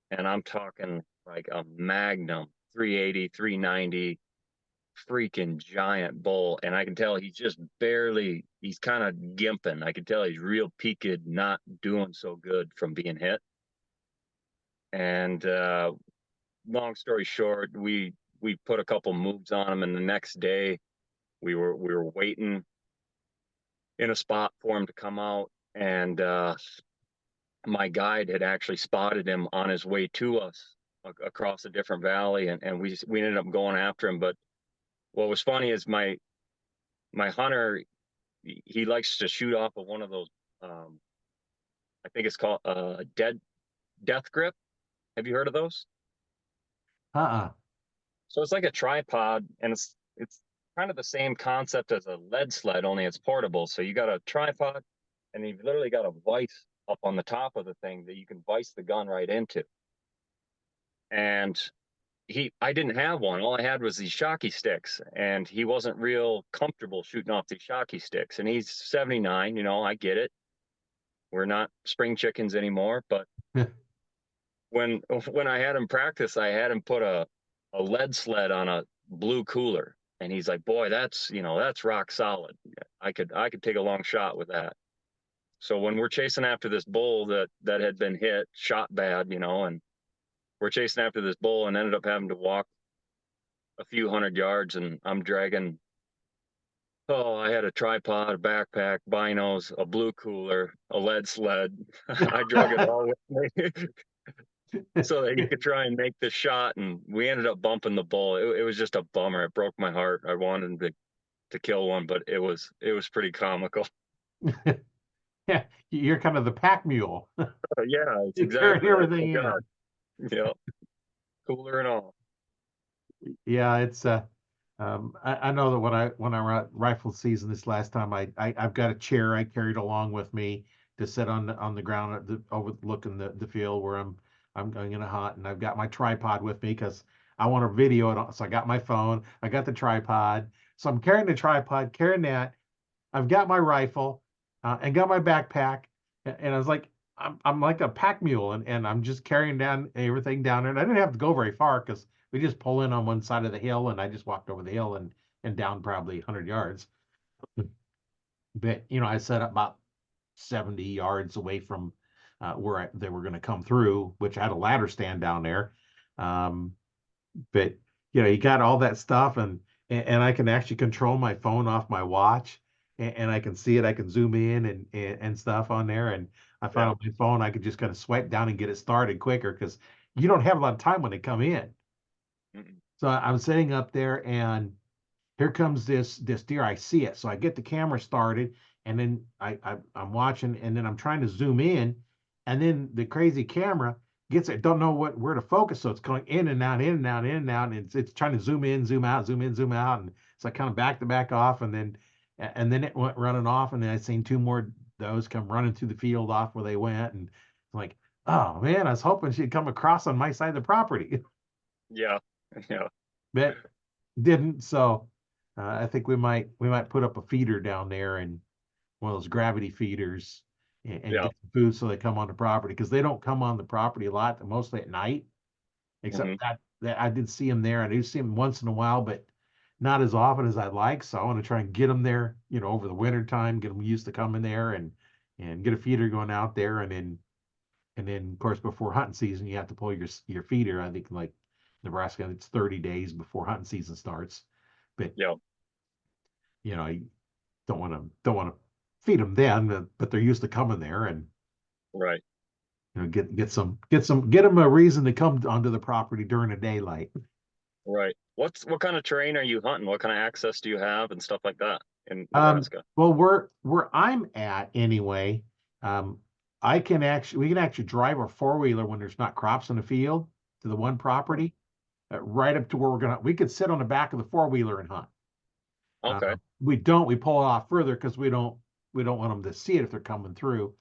And I'm talking like a Magnum 380, 390, freaking giant bull. And I can tell he's just barely, he's kind of gimping. I can tell he's real peaked, not doing so good from being hit. And long story short, we put a couple moves on him, and the next day we were waiting in a spot for him to come out. And my guide had actually spotted him on his way to us. across a different valley, and we ended up going after him. But what was funny is my hunter, he likes to shoot off of one of those, I think it's called death grip. Have you heard of those? Uh-uh. So it's like a tripod, and it's kind of the same concept as a lead sled, only it's portable. So you got a tripod, and you've literally got a vise up on the top of the thing that you can vise the gun right into. And I didn't have one. All I had was these shocky sticks, and he wasn't real comfortable shooting off these shocky sticks. And he's 79, I get it. We're not spring chickens anymore, but when when I had him practice, I had him put a lead sled on a blue cooler, and he's like, "Boy, that's rock solid. I could take a long shot with that." So when we're chasing after this bull that had been hit, shot bad, and we're chasing after this bull and ended up having to walk a few hundred yards, and I'm dragging. Oh, I had a tripod, a backpack, binos, a blue cooler, a lead sled. I drug it all with me so that he could try and make the shot, and we ended up bumping the bull. It was just a bummer. It broke my heart. I wanted him to kill one, but it was pretty comical. Yeah, you're kind of the pack mule. Yeah, it's You carry exactly. Oh my everything in. God. Yeah, cooler and all. Yeah, it's I know that when I were at rifle season this last time, I've got a chair I carried along with me to sit on the ground overlooking the field where I'm going to hunt, and I've got my tripod with me because I want to video it. So I got my phone, I got the tripod, so I'm carrying the tripod, carrying that. I've got my rifle, and got my backpack, and I was like, I'm like a pack mule, and I'm just carrying down everything down there. And I didn't have to go very far because we just pull in on one side of the hill, and I just walked over the hill and down probably 100 yards. But I set up about 70 yards away from where they were going to come through, which I had a ladder stand down there. Um, but you got all that stuff, and I can actually control my phone off my watch, and I can see it. I can zoom in and stuff on there, and I found Yeah. on my phone I could just kind of swipe down and get it started quicker because you don't have a lot of time when they come in. Mm-mm. So I'm sitting up there, and here comes this deer. I see it, so I get the camera started, and then I'm watching, and then I'm trying to zoom in, and then the crazy camera gets it. Don't know where to focus, so it's going in and out, in and out, in and out, and it's trying to zoom in, zoom out, zoom in, zoom out, and so I kind of back to back off, and then it went running off, and then I seen two more those come running through the field off where they went, and I'm like, oh man, I was hoping she'd come across on my side of the property, Yeah. Yeah. but didn't. So I think we might put up a feeder down there and one of those gravity feeders and Yeah. get some food so they come on the property because they don't come on the property a lot, mostly at night. Hmm. Except that I did see them there. I do see them once in a while, but not as often as I'd like. So I want to try and get them there, over the winter time, get them used to coming there and get a feeder going out there, and then of course before hunting season you have to pull your feeder. I think like Nebraska, it's 30 days before hunting season starts. But Yeah. you don't want to feed them then, but they're used to coming there, and Right. get them a reason to come onto the property during the daylight. Right. What kind of terrain are you hunting? What kind of access do you have and stuff like that in Um, Nebraska? well, where I'm at anyway, um, we can actually drive a four-wheeler when there's not crops in the field to the one Oh, property, right up to where we could sit on the back of the four-wheeler and hunt. okay. We pull it off further because we don't want them to see it if they're coming through.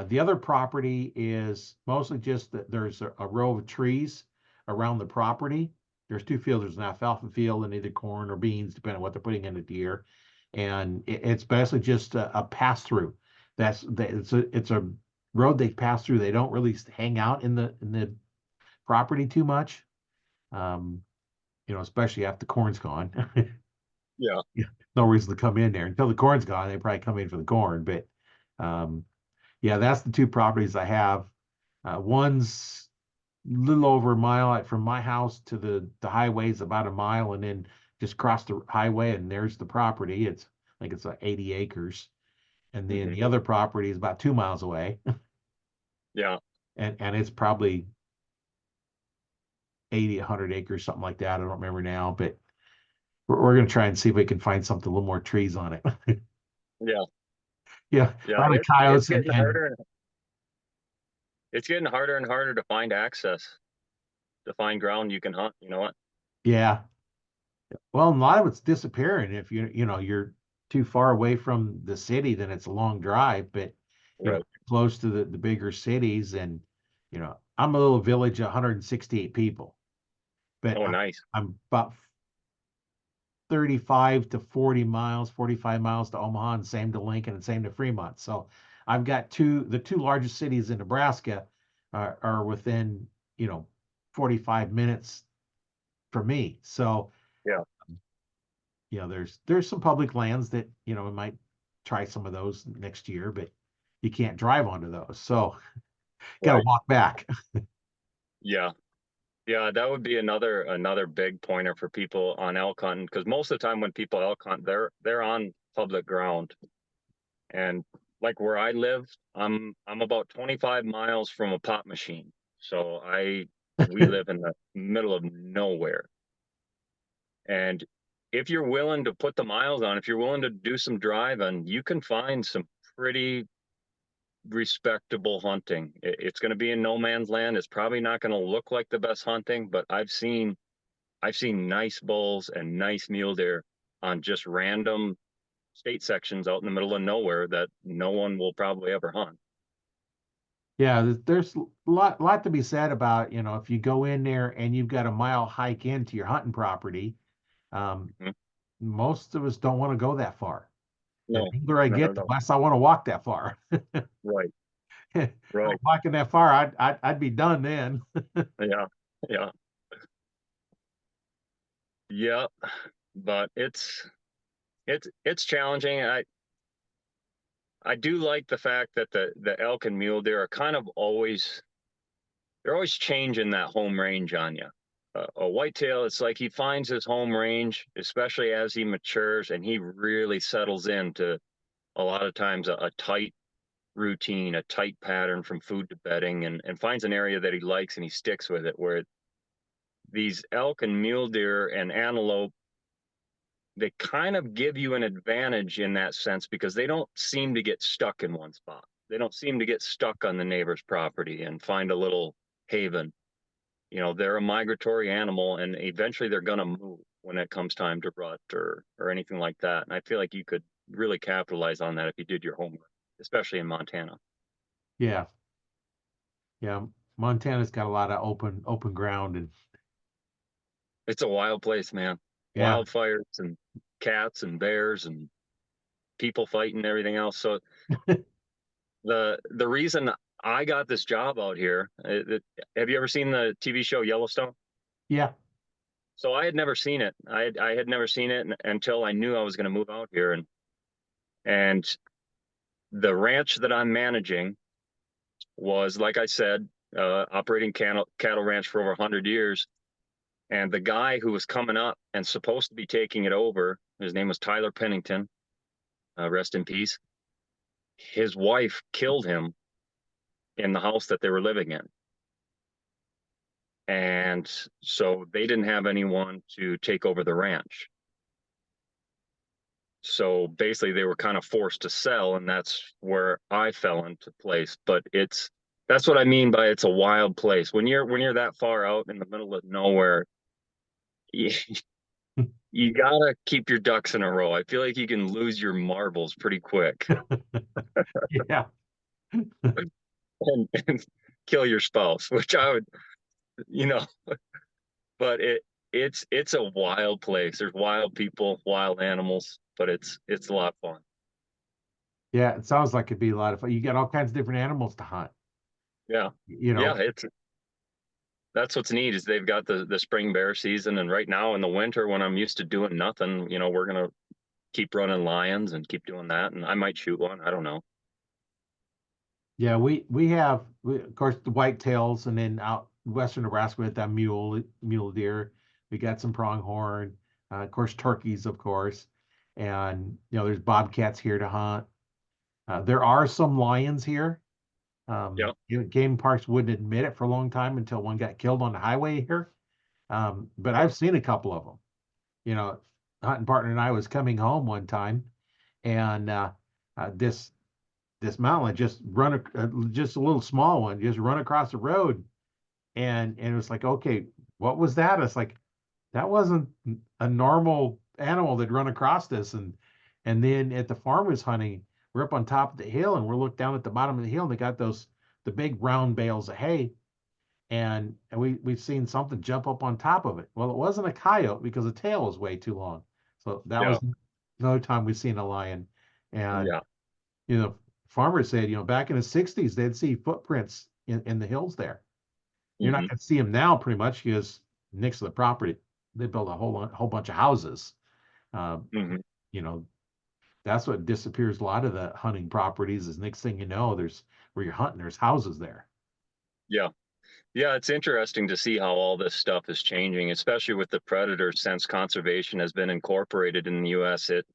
The other property is mostly just that there's a row of trees around the property. There's two fields. There's an alfalfa field and either corn or beans, depending on what they're putting in the deer. And it's basically just a pass through. It's a road they pass through. They don't really hang out in the property too much. Um, especially after the corn's gone. Yeah. No reason to come in there until the corn's gone. They probably come in for the corn, but um, yeah, that's the two properties I have. One's a little over a mile from my house to the highway is about a mile, and then just cross the highway and there's the property. I think it's like 80 acres, and then Hmm. the other property is about 2 miles away, Yeah. and it's probably 80, 100 acres, something like that. I don't remember now, but we're going to try and see if we can find something, a little more trees on it. Yeah. Yeah, Yeah. a lot of It's coyotes getting and harder. It's getting harder and harder to find access, to find ground you can hunt. You know what? yeah. Well, a lot of it's disappearing. If you're too far away from the city, then it's a long drive. But Right. close to the bigger cities, and I'm a little village, 168 people, but Oh, nice. I'm about 35 to 40 miles, 45 miles to Omaha, and same to Lincoln, and same to Fremont. So I've got the two largest cities in Nebraska are within 45 minutes for me. So Yeah. there's some public lands that we might try some of those next year, but you can't drive onto those, so got to Right. walk back. Yeah. Yeah. That would be another big pointer for people on elk hunting, because most of the time when people elk hunt, they're on public ground. And like where I live, I'm about 25 miles from a pot machine. So we live in the middle of nowhere. And if you're willing to put the miles on, if you're willing to do some driving, you can find some pretty respectable hunting. It's going to be in no man's land. It's probably not going to look like the best hunting, but I've seen nice bulls and nice mule deer on just random state sections out in the middle of nowhere that no one will probably ever hunt. Yeah, there's a lot to be said about if you go in there and you've got a mile hike into your hunting property. um, Mhm. Most of us don't want to go that far. The No, older I no, no, get, the no. less I want to walk that far. Right, I'm right. walking that far, I'd be done then. Yeah, yeah, yeah. But it's challenging. I do like the fact that the elk and mule deer are kind of always they're always changing that home range on you. A whitetail, it's like he finds his home range, especially as he matures and he really settles into a lot of times a tight routine, a tight pattern from food to bedding, and finds an area that he likes and he sticks with it. Where these elk and mule deer and antelope, they kind of give you an advantage in that sense because they don't seem to get stuck in one spot. They don't seem to get stuck on the neighbor's property and find a little haven. They're a migratory animal and eventually they're going to move when it comes time to rut or anything like that. And I feel like you could really capitalize on that if you did your homework, especially in Montana. Yeah, yeah. Montana's got a lot of open ground, and It's a wild place, man. yeah. Wildfires and cats and bears and people fighting and everything else. So the reason I got this job out here, have you ever seen the TV show Yellowstone? Yeah. So I had never seen it. I had never seen it until I knew I was going to move out here, and the ranch that I'm managing was, like I said, operating cattle ranch for over 100 years. And the guy who was coming up and supposed to be taking it over, his name was Tyler Pennington, rest in peace. His wife killed him in the house that they were living in. And so they didn't have anyone to take over the ranch. So basically they were kind of forced to sell, and that's where I fell into place. But that's what I mean by it's a wild place. When you're that far out in the middle of nowhere, you, you gotta keep your ducks in a row. I feel like you can lose your marbles pretty quick Yeah. and kill your spouse, which I would, you know, but it's a wild place. There's wild people, wild animals, but it's a lot of fun. Yeah, it sounds like it'd be a lot of fun. You got all kinds of different animals to hunt. Yeah. You Yeah, know, that's what's neat is they've got the spring bear season, and right now in the winter when I'm used to doing nothing, we're gonna keep running lions and keep doing that, and I might shoot one. I don't know. yeah, we have of course the whitetails, and then out western Nebraska with that mule deer. We got some pronghorn, of course turkeys, of course, and there's bobcats here to hunt. There are some lions here. Yeah. Game parks wouldn't admit it for a long time until one got killed on the highway here. But I've seen a couple of them. You know, hunting partner and I was coming home one time, and this mountain lion just just a little small one, just run across the road, and it was like, okay, what was that? It's like that wasn't a normal animal that run across this, and then at the farmers hunting, we're up on top of the hill, and we're looking down at the bottom of the hill, and they got the big round bales of hay, and we've seen something jump up on top of it. Well, it wasn't a coyote because the tail was way too long. So that Yeah. was another time we've seen a lion. And Yeah. you know, farmers said, back in the 60s, they'd see footprints in the hills there. You're not Hmm. going to see them now pretty much because next to the property, they built a whole bunch of houses. Uh, Hmm. you know, that's what disappears a lot of the hunting properties is next thing you know, there's where you're hunting, there's houses there. Yeah. Yeah, it's interesting to see how all this stuff is changing, especially with the predators since conservation has been incorporated in the US. It,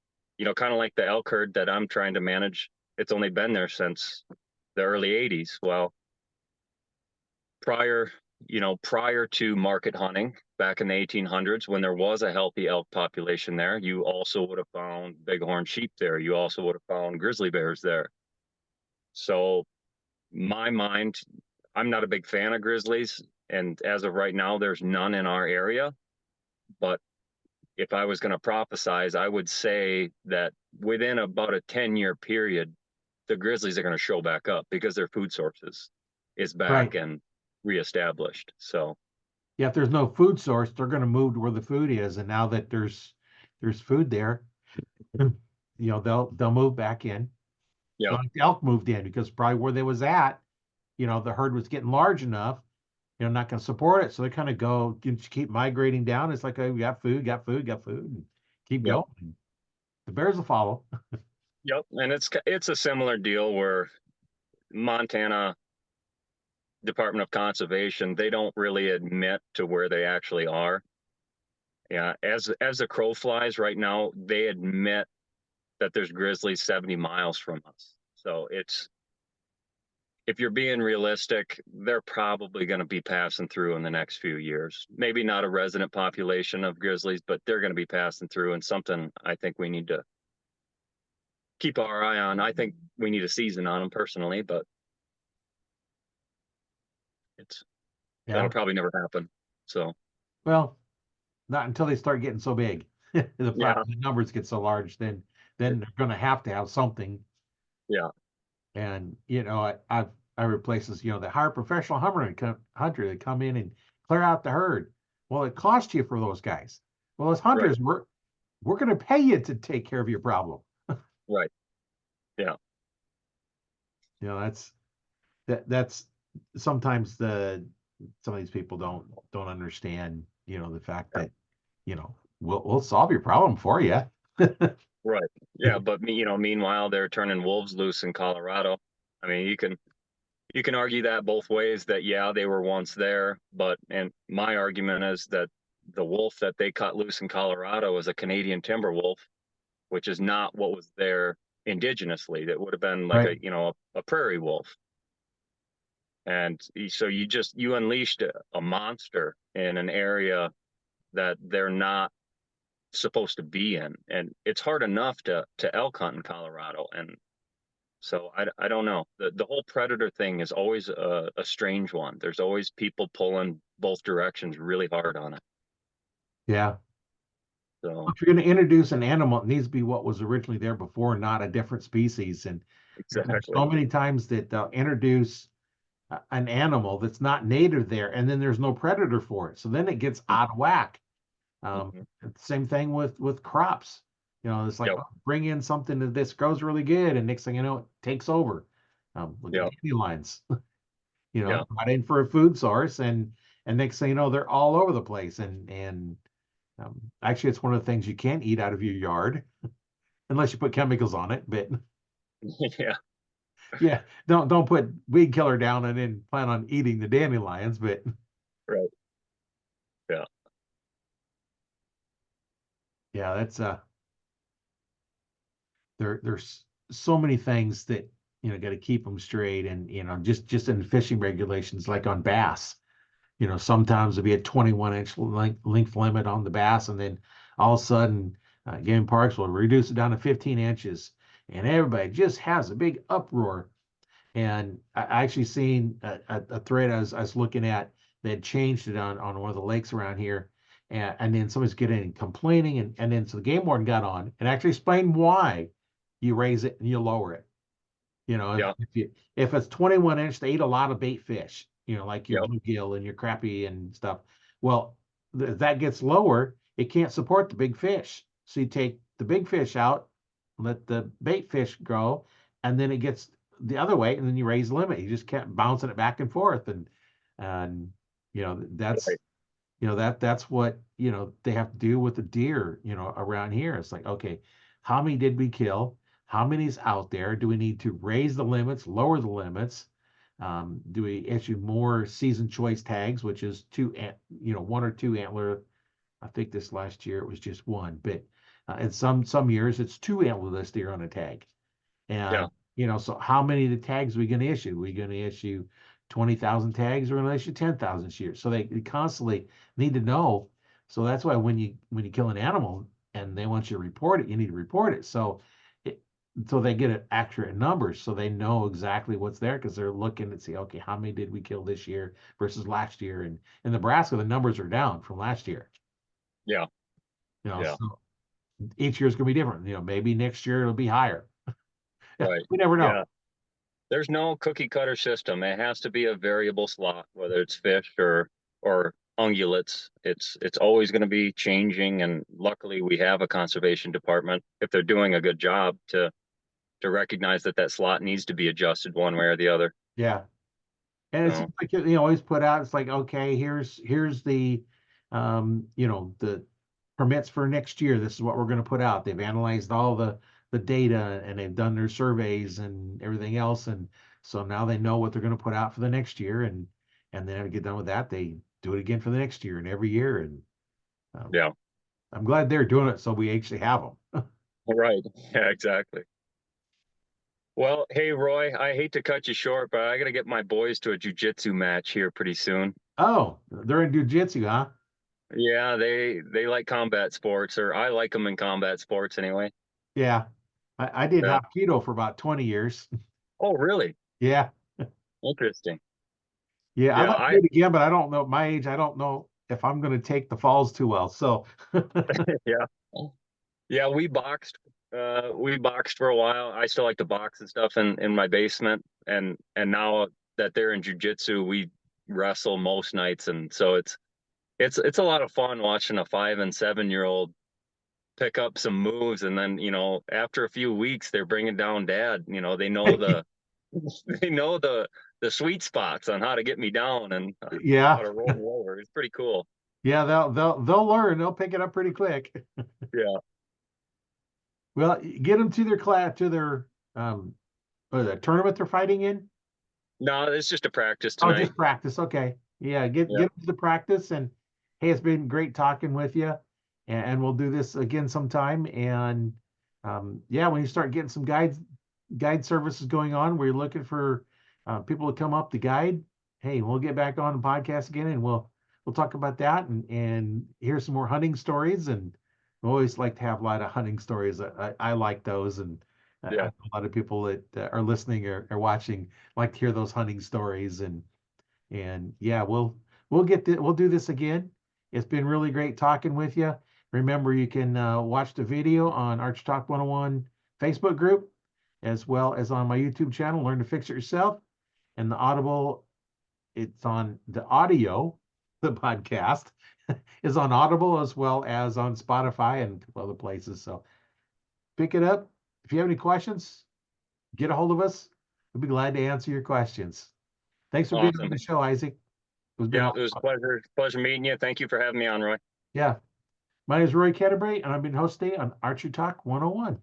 kind of like the elk herd that I'm trying to manage, it's only been there since the early 80s. Well, prior, prior to market hunting back in the 1800s, when there was a healthy elk population there, you also would have found bighorn sheep there. You also would have found grizzly bears there. So, my mind, I'm not a big fan of grizzlies. And as of right now, there's none in our area. But if I was going to prophesize, I would say that within about a 10-year period, the grizzlies are going to show back up because their food sources is back Right. and reestablished. So, Yeah, if there's no food source, they're going to move to where the food is. And now that there's food there, they'll move back in. yeah, Like the elk moved in because probably where they was at, the herd was getting large enough, not going to support it. So they kind of go, just keep migrating down. It's like, oh, we got food, got food, and keep yep, going. The bears will follow. yep. And it's a similar deal where Montana Department of Conservation, they don't really admit to where they actually are. Yeah, as the crow flies right now, they admit that there's grizzlies 70 miles from us. So it's, if you're being realistic, they're probably going to be passing through in the next few years. Maybe not a resident population of grizzlies, but they're going to be passing through, and something I think we need to keep our eye on. I think we need a season on them personally, but it's that'll Yeah. probably never happen. So Well, not until they start getting so big. yeah, The numbers get so large, then they're going to have something. yeah, And I replaces the hire professional hunter that come in and clear out the herd. Well, it costs you for those guys. Well, as right, hunters, we're going to pay you to take care of your problem. right, yeah, That's that's sometimes some of these people don't understand. The fact yeah, that we'll solve your problem for you. right, yeah. But meanwhile, they're turning wolves loose in Colorado. I mean, you can argue that both ways, that yeah, they were once there, but and my argument is that the wolf that they cut loose in Colorado is a Canadian timber wolf, which is not what was there indigenously. That would have been like Right. a prairie wolf. And so you unleashed a monster in an area that they're not supposed to be in, and it's hard enough to elk hunt in Colorado. And so I don't know. The whole predator thing is always a strange one. There's always people pulling both directions really hard on it. Yeah. So If you're going to introduce an animal, it needs to be what was originally there before, not a different species. And there's exactly. so many times that they'll introduce an animal that's not native there, and then there's no predator for it. So then it gets out of whack. Mm-hmm. Same thing with crops. It's like, Yep. oh, bring in something that this grows really good, and next thing you know, it takes over. Look at Yep. dandelions. Yeah. Brought in for a food source, and next thing you know, they're all over the place. And actually, it's one of the things you can't eat out of your yard unless you put chemicals on it. But Yeah. yeah, don't put weed killer down and then plan on eating the dandelions. But Right. Yeah. yeah, that's there's so many things that got to keep them straight, and just in fishing regulations, like on bass. sometimes it'd be a 21-inch length limit on the bass, and then all of a sudden, game parks will reduce it down to 15 inches, and everybody just has a big uproar. And I actually seen a thread I was looking at that changed it on one of the lakes around here. And then somebody's getting complaining. And then so the game warden got on and actually explained why you raise it and you lower it. Yeah. If it's 21 inch, they eat a lot of bait fish, like your Yep. bluegill and your crappie and stuff. Well, that gets lower, it can't support the big fish. So you take the big fish out, let the bait fish grow, and then it gets the other way, and then you raise the limit. You just kept bouncing it back and forth, and that's Right. that's what they have to do with the deer around here. It's like, okay, how many did we kill? How many's out there? Do we need to raise the limits, lower the limits? Do we issue more season choice tags, which is one or two antler? I think this last year it was just one, but in some years it's two antlerless deer on a tag. Yeah. And so how many of the tags are we going to issue? Are we going to issue 20,000 tags, or going to issue 10,000 shears? So they constantly need to know. So that's why when you kill an animal and they want you to report it, you need to report it. It, so they get it accurate numbers, so they know exactly what's there, because they're looking and see, okay, how many did we kill this year versus last year? And in Nebraska, the numbers are down from last year. Yeah. Yeah. So each year is going to be different. Maybe next year it'll be higher. Right. We never know. Yeah. There's no cookie cutter system. It has to be a variable slot, whether it's fish or ungulates. It's always going to be changing. And luckily, we have a conservation department, if they're doing a good job, to recognize that that slot needs to be adjusted one way or the other. Yeah. And it's So like always put out. It's like, okay, here's the the permits for next year. This is what we're going to put out. They've analyzed all the data, and they've done their surveys and everything else, and so now they know what they're going to put out for the next year, and then to get done with that, they do it again for the next year and every year. And um, yeah, I'm glad they're doing it, so we actually have them. right. Yeah, exactly. Well, hey Roy, I hate to cut you short, but I got to get my boys to a jujitsu match here pretty soon. Oh, they're in jujitsu, huh? Yeah, they like combat sports, or I like them in combat sports anyway. Yeah, I did Yeah. Hapkido for about 20 years. Oh, really? Yeah. Interesting. Yeah, I'd Yeah, like to do it again, but I don't know at my age. I don't know if I'm going to take the falls too well. So, yeah. Yeah, we boxed for a while. I still like to box and stuff in my basement, and now that they're in jujitsu, we wrestle most nights, and so it's a lot of fun watching a 5 and 7 year old pick up some moves, and then after a few weeks they're bringing down dad. They know they know the sweet spots on how to get me down and how yeah, to roll me over. It's pretty cool. yeah, they'll learn. They'll pick it up pretty quick. Yeah. Well, get them to their class, to their the tournament they're fighting in. No, it's just a practice Oh, tonight. just practice. Okay. Yeah, get them to the practice. And hey, it's been great talking with you. And we'll do this again sometime. And yeah, when you start getting some guide services going on, where you're looking for people to come up to guide, hey, we'll get back on the podcast again, and we'll talk about that, and hear some more hunting stories. And we always like to have a lot of hunting stories. I like those, and I Yeah. know a lot of people that are listening or watching like to hear those hunting stories. And yeah, we'll do this again. It's been really great talking with you. Remember, you can watch the video on Arch Talk 101 Facebook group, as well as on my YouTube channel, Learn to Fix It Yourself. And the Audible, it's on the audio, the podcast is on Audible, as well as on Spotify and a couple other places. So pick it up. If you have any questions, get a hold of us. We'll be glad to answer your questions. Thanks for being on Awesome. the show, Isaac. It's been Yeah, a it lot was of a fun. pleasure meeting you. Thank you for having me on, Roy. Yeah. My name is Roy Canterbury, and I've been hosting on Archery Talk 101.